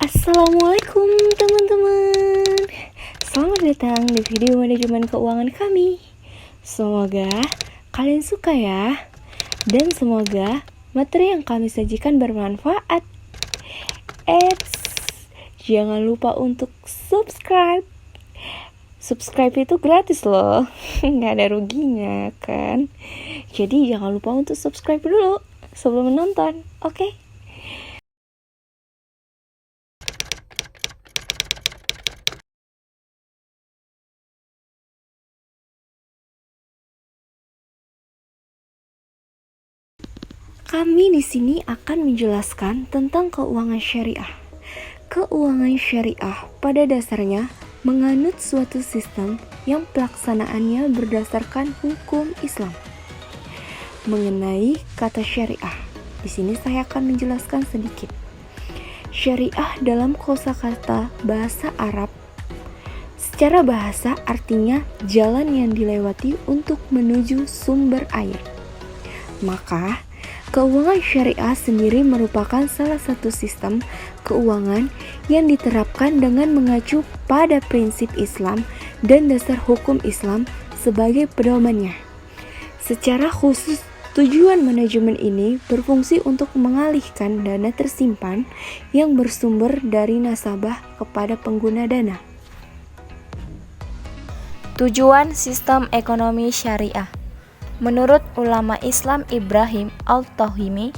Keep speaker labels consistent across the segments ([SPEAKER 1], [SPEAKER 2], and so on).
[SPEAKER 1] Assalamualaikum teman-teman. Selamat datang di video manajemen keuangan kami. Semoga kalian suka ya. Dan semoga materi yang kami sajikan bermanfaat. Eits, jangan lupa untuk subscribe. Subscribe itu gratis loh. Nggak ada ruginya kan. Jadi jangan lupa untuk subscribe dulu sebelum menonton. Oke? Kami di sini akan menjelaskan tentang keuangan syariah. Keuangan syariah pada dasarnya menganut suatu sistem yang pelaksanaannya berdasarkan hukum Islam. Mengenai kata syariah, di sini saya akan menjelaskan sedikit. Syariah dalam kosakata bahasa Arab secara bahasa artinya jalan yang dilewati untuk menuju sumber air. Maka keuangan syariah sendiri merupakan salah satu sistem keuangan yang diterapkan dengan mengacu pada prinsip Islam dan dasar hukum Islam sebagai pedomannya. Secara khusus, tujuan manajemen ini berfungsi untuk mengalihkan dana tersimpan yang bersumber dari nasabah kepada pengguna dana.
[SPEAKER 2] Tujuan sistem ekonomi syariah menurut ulama Islam Ibrahim Al-Tauhimi,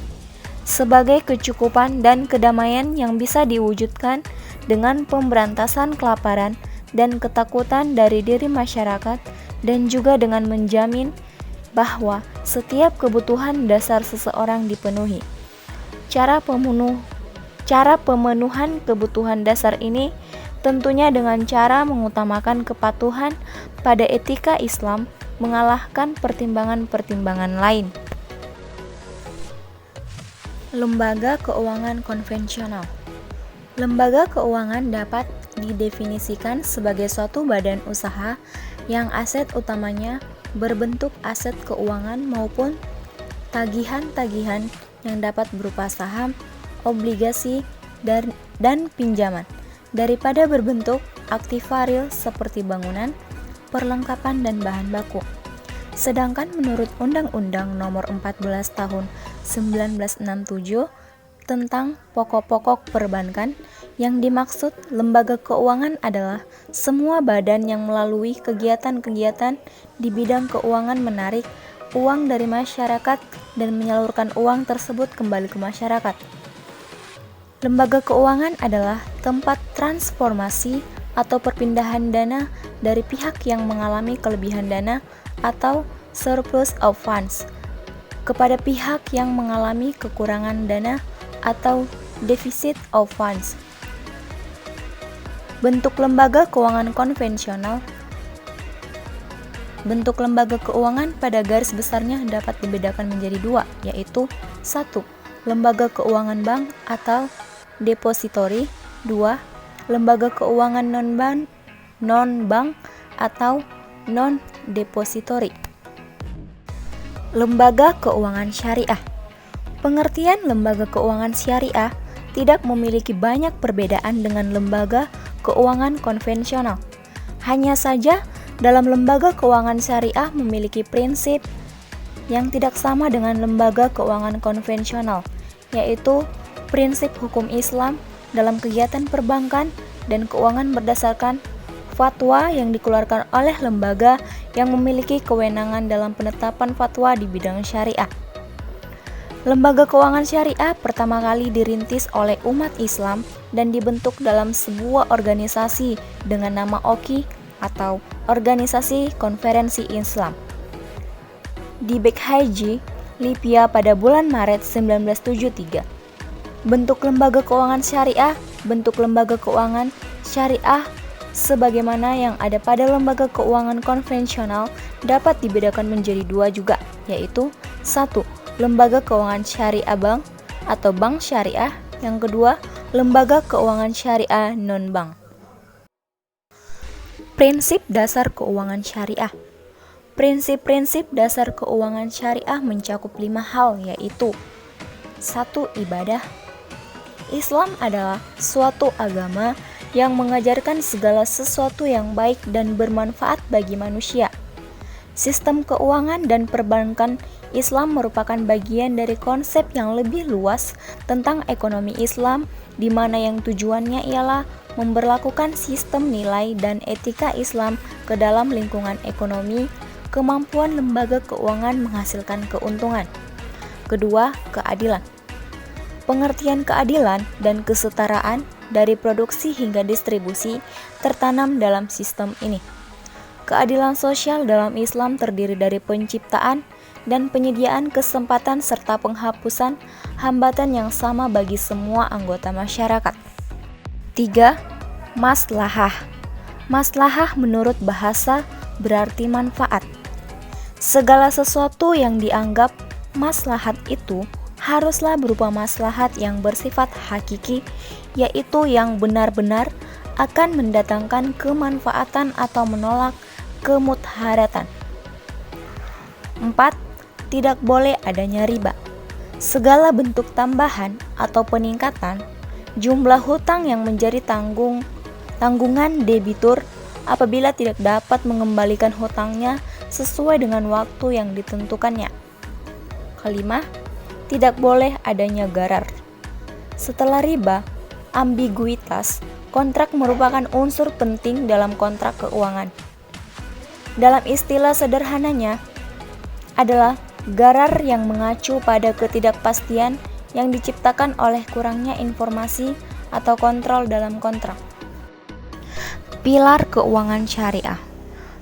[SPEAKER 2] sebagai kecukupan dan kedamaian yang bisa diwujudkan dengan pemberantasan kelaparan dan ketakutan dari diri masyarakat dan juga dengan menjamin bahwa setiap kebutuhan dasar seseorang dipenuhi. Cara pemenuhan kebutuhan dasar ini tentunya dengan cara mengutamakan kepatuhan pada etika Islam mengalahkan pertimbangan-pertimbangan lain. Lembaga keuangan konvensional. Lembaga keuangan dapat didefinisikan sebagai suatu badan usaha yang aset utamanya berbentuk aset keuangan maupun tagihan-tagihan yang dapat berupa saham, obligasi, dan pinjaman, daripada berbentuk aktiva real seperti bangunan, perlengkapan dan bahan baku. Sedangkan menurut Undang-Undang Nomor 14 Tahun 1967 tentang pokok-pokok perbankan, yang dimaksud lembaga keuangan adalah semua badan yang melalui kegiatan-kegiatan di bidang keuangan menarik uang dari masyarakat dan menyalurkan uang tersebut kembali ke masyarakat. Lembaga keuangan adalah tempat transformasi atau perpindahan dana dari pihak yang mengalami kelebihan dana atau surplus of funds kepada pihak yang mengalami kekurangan dana atau deficit of funds. Bentuk lembaga keuangan konvensional. Bentuk lembaga keuangan pada garis besarnya dapat dibedakan menjadi dua, yaitu 1. Lembaga keuangan bank atau depository. 2. Lembaga keuangan non-bank atau non-depository. Lembaga keuangan syariah. Pengertian lembaga keuangan syariah tidak memiliki banyak perbedaan dengan lembaga keuangan konvensional. Hanya saja dalam lembaga keuangan syariah memiliki prinsip yang tidak sama dengan lembaga keuangan konvensional, yaitu prinsip hukum Islam dalam kegiatan perbankan dan keuangan berdasarkan fatwa yang dikeluarkan oleh lembaga yang memiliki kewenangan dalam penetapan fatwa di bidang syariah. Lembaga keuangan syariah pertama kali dirintis oleh umat Islam dan dibentuk dalam sebuah organisasi dengan nama OKI atau Organisasi Konferensi Islam di Benghazi, Libya pada bulan Maret 1973. Bentuk lembaga keuangan syariah. Bentuk lembaga keuangan syariah sebagaimana yang ada pada lembaga keuangan konvensional dapat dibedakan menjadi dua juga, yaitu 1. Lembaga keuangan syariah bank atau bank syariah. Yang kedua, lembaga keuangan syariah non-bank. Prinsip dasar keuangan syariah. Prinsip-prinsip dasar keuangan syariah mencakup 5 hal, yaitu 1. Ibadah. Islam adalah suatu agama yang mengajarkan segala sesuatu yang baik dan bermanfaat bagi manusia. Sistem keuangan dan perbankan Islam merupakan bagian dari konsep yang lebih luas tentang ekonomi Islam, di mana yang tujuannya ialah memberlakukan sistem nilai dan etika Islam ke dalam lingkungan ekonomi, kemampuan lembaga keuangan menghasilkan keuntungan. Kedua, keadilan. Pengertian keadilan dan kesetaraan dari produksi hingga distribusi tertanam dalam sistem ini. Keadilan sosial dalam Islam terdiri dari penciptaan dan penyediaan kesempatan serta penghapusan hambatan yang sama bagi semua anggota masyarakat. 3. Maslahah. Maslahah menurut bahasa berarti manfaat. Segala sesuatu yang dianggap maslahat itu haruslah berupa maslahat yang bersifat hakiki, yaitu yang benar-benar akan mendatangkan kemanfaatan atau menolak kemudharatan. 4. Tidak boleh adanya riba. Segala bentuk tambahan atau peningkatan jumlah hutang yang menjadi tanggungan debitur apabila tidak dapat mengembalikan hutangnya sesuai dengan waktu yang ditentukannya. Kelima, tidak boleh adanya gharar. Setelah riba, ambiguitas, kontrak merupakan unsur penting dalam kontrak keuangan. Dalam istilah sederhananya adalah gharar yang mengacu pada ketidakpastian yang diciptakan oleh kurangnya informasi atau kontrol dalam kontrak. Pilar keuangan syariah.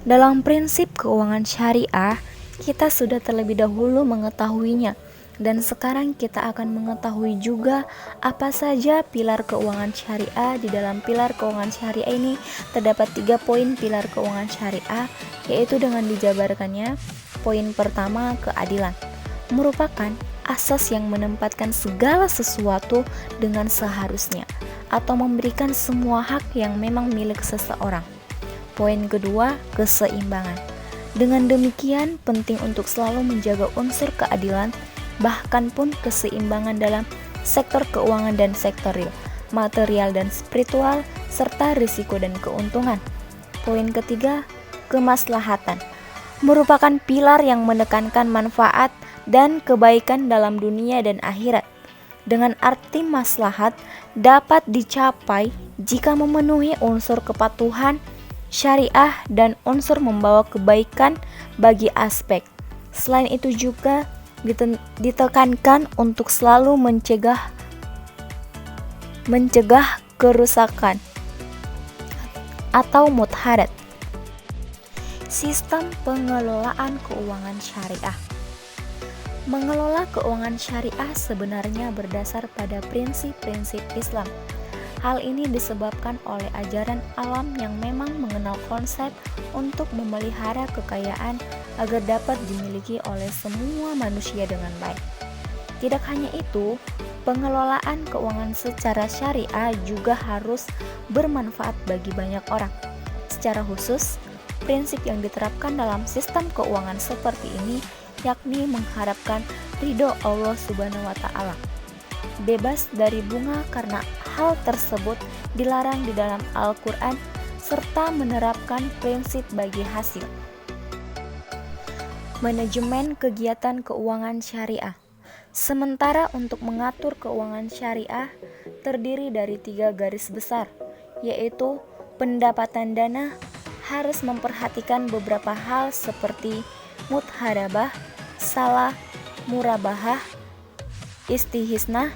[SPEAKER 2] Dalam prinsip keuangan syariah, kita sudah terlebih dahulu mengetahuinya, dan sekarang kita akan mengetahui juga apa saja pilar keuangan syariah. Di dalam pilar keuangan syariah ini terdapat 3 poin pilar keuangan syariah, yaitu dengan dijabarkannya. Poin pertama, keadilan, merupakan asas yang menempatkan segala sesuatu dengan seharusnya atau memberikan semua hak yang memang milik seseorang. Poin kedua, keseimbangan. Dengan demikian, penting untuk selalu menjaga unsur keadilan, bahkan pun keseimbangan dalam sektor keuangan dan sektor real, material dan spiritual, serta risiko dan keuntungan. Poin ketiga, kemaslahatan, merupakan pilar yang menekankan manfaat dan kebaikan dalam dunia dan akhirat. Dengan arti maslahat dapat dicapai jika memenuhi unsur kepatuhan syariah dan unsur membawa kebaikan bagi aspek. Selain itu juga ditekankan untuk selalu mencegah kerusakan atau mudharat. Sistem pengelolaan keuangan syariah. Mengelola keuangan syariah sebenarnya berdasar pada prinsip-prinsip Islam. Hal ini disebabkan oleh ajaran alam yang memang mengenal konsep untuk memelihara kekayaan agar dapat dimiliki oleh semua manusia dengan baik. Tidak hanya itu, pengelolaan keuangan secara syariah juga harus bermanfaat bagi banyak orang. Secara khusus, prinsip yang diterapkan dalam sistem keuangan seperti ini yakni mengharapkan ridho Allah Subhanahu wa Ta'ala, bebas dari bunga karena hal tersebut dilarang di dalam Al-Quran, serta menerapkan prinsip bagi hasil. Manajemen kegiatan keuangan syariah. Sementara untuk mengatur keuangan syariah terdiri dari 3 garis besar, yaitu pendapatan dana harus memperhatikan beberapa hal seperti mudharabah, salah, murabahah, istihisnah,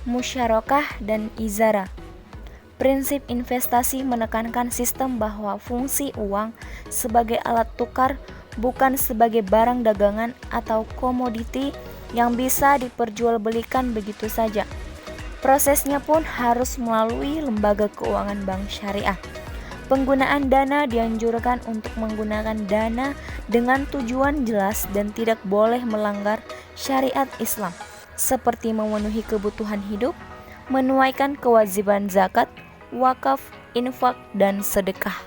[SPEAKER 2] musyarakah, dan izara. Prinsip investasi menekankan sistem bahwa fungsi uang sebagai alat tukar, bukan sebagai barang dagangan atau komoditi yang bisa diperjualbelikan begitu saja. Prosesnya pun harus melalui lembaga keuangan bank syariah. Penggunaan dana dianjurkan untuk menggunakan dana dengan tujuan jelas dan tidak boleh melanggar syariat Islam, seperti memenuhi kebutuhan hidup, menunaikan kewajiban zakat, wakaf, infak, dan sedekah.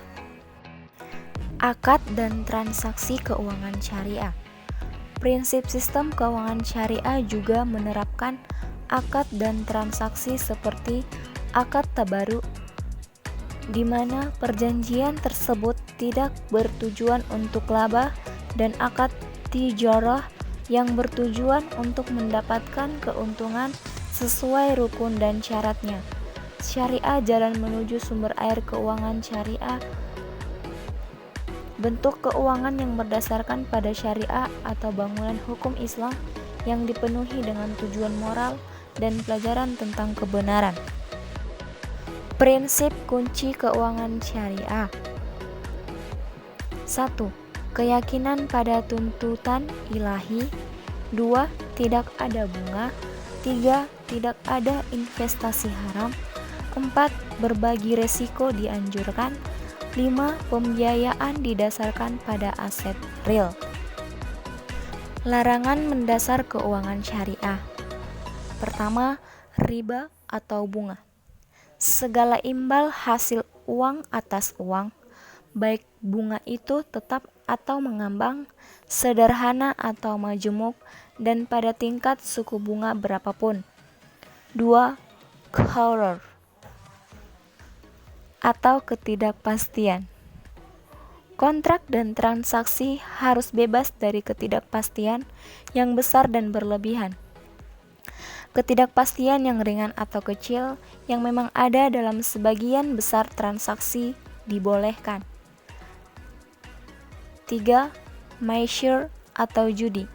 [SPEAKER 2] Akad dan transaksi keuangan syariah. Prinsip sistem keuangan syariah juga menerapkan akad dan transaksi seperti akad tabaru, di mana perjanjian tersebut tidak bertujuan untuk laba, dan akad tijarah yang bertujuan untuk mendapatkan keuntungan sesuai rukun dan syaratnya. Syariah, jalan menuju sumber air keuangan syariah. Bentuk keuangan yang berdasarkan pada syariah atau bangunan hukum Islam yang dipenuhi dengan tujuan moral dan pelajaran tentang kebenaran. Prinsip kunci keuangan syariah. 1. Keyakinan pada tuntutan ilahi. 2. Tidak ada bunga. 3. Tidak ada investasi haram. 4. Berbagi resiko dianjurkan. 5. Pembiayaan didasarkan pada aset real. Larangan mendasar keuangan syariah. Pertama, riba atau bunga. Segala imbal hasil uang atas uang, baik bunga itu tetap atau mengambang, sederhana atau majemuk, dan pada tingkat suku bunga berapapun. 2. Gharar atau ketidakpastian. Kontrak dan transaksi harus bebas dari ketidakpastian yang besar dan berlebihan. Ketidakpastian yang ringan atau kecil yang memang ada dalam sebagian besar transaksi dibolehkan. 3. Maisir atau judi.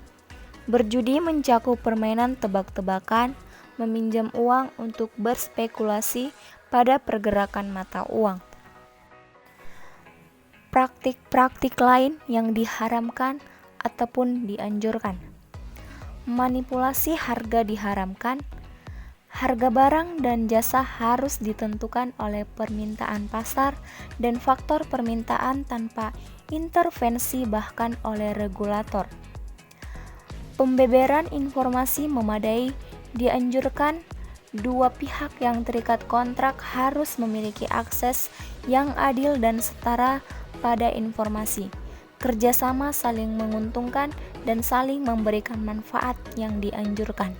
[SPEAKER 2] Berjudi mencakup permainan tebak-tebakan, meminjam uang untuk berspekulasi pada pergerakan mata uang. Praktik-praktik lain yang diharamkan ataupun dianjurkan. Manipulasi harga diharamkan. Harga barang dan jasa harus ditentukan oleh permintaan pasar dan faktor permintaan tanpa intervensi bahkan oleh regulator. Pembeberan informasi memadai dianjurkan. Dua pihak yang terikat kontrak harus memiliki akses yang adil dan setara pada informasi. Kerjasama saling menguntungkan dan saling memberikan manfaat yang dianjurkan.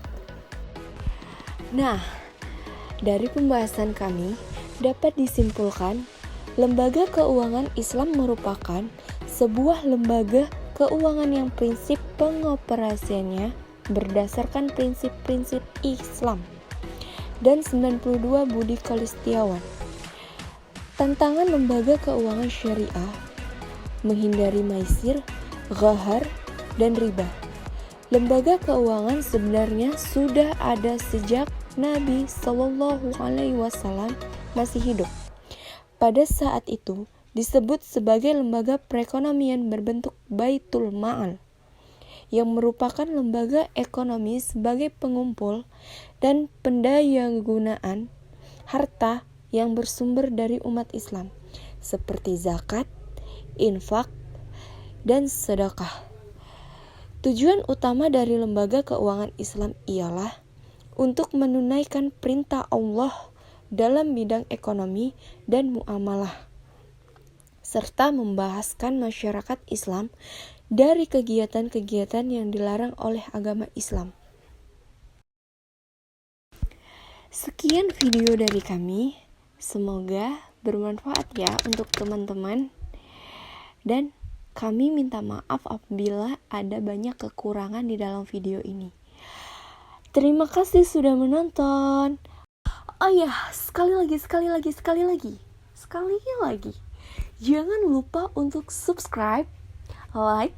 [SPEAKER 1] Nah, dari pembahasan kami dapat disimpulkan, lembaga keuangan Islam merupakan sebuah lembaga keuangan yang prinsip pengoperasiannya berdasarkan prinsip-prinsip Islam dan 92 budi kalistiawan. Tantangan lembaga keuangan syariah menghindari maisir, ghahar, dan riba. Lembaga keuangan sebenarnya sudah ada sejak Nabi Shallallahu Alaihi Wasallam masih hidup. Pada saat itu disebut sebagai lembaga perekonomian berbentuk Baitul Ma'al, yang merupakan lembaga ekonomi sebagai pengumpul dan pendayagunaan harta yang bersumber dari umat Islam, seperti zakat, infak, dan sedekah. Tujuan utama dari lembaga keuangan Islam ialah untuk menunaikan perintah Allah dalam bidang ekonomi dan muamalah, serta membahaskan masyarakat Islam dari kegiatan-kegiatan yang dilarang oleh agama Islam. Sekian video dari kami, semoga bermanfaat ya untuk teman-teman, dan kami minta maaf apabila ada banyak kekurangan di dalam video ini. Terima kasih sudah menonton. Oh ya, sekali lagi. Jangan lupa untuk subscribe, like,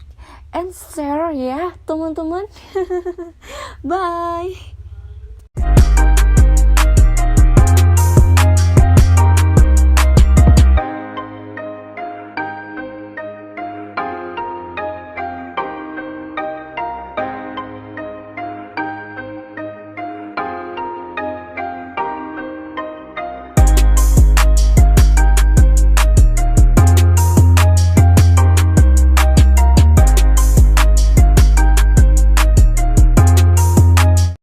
[SPEAKER 1] and share ya teman-teman. Bye.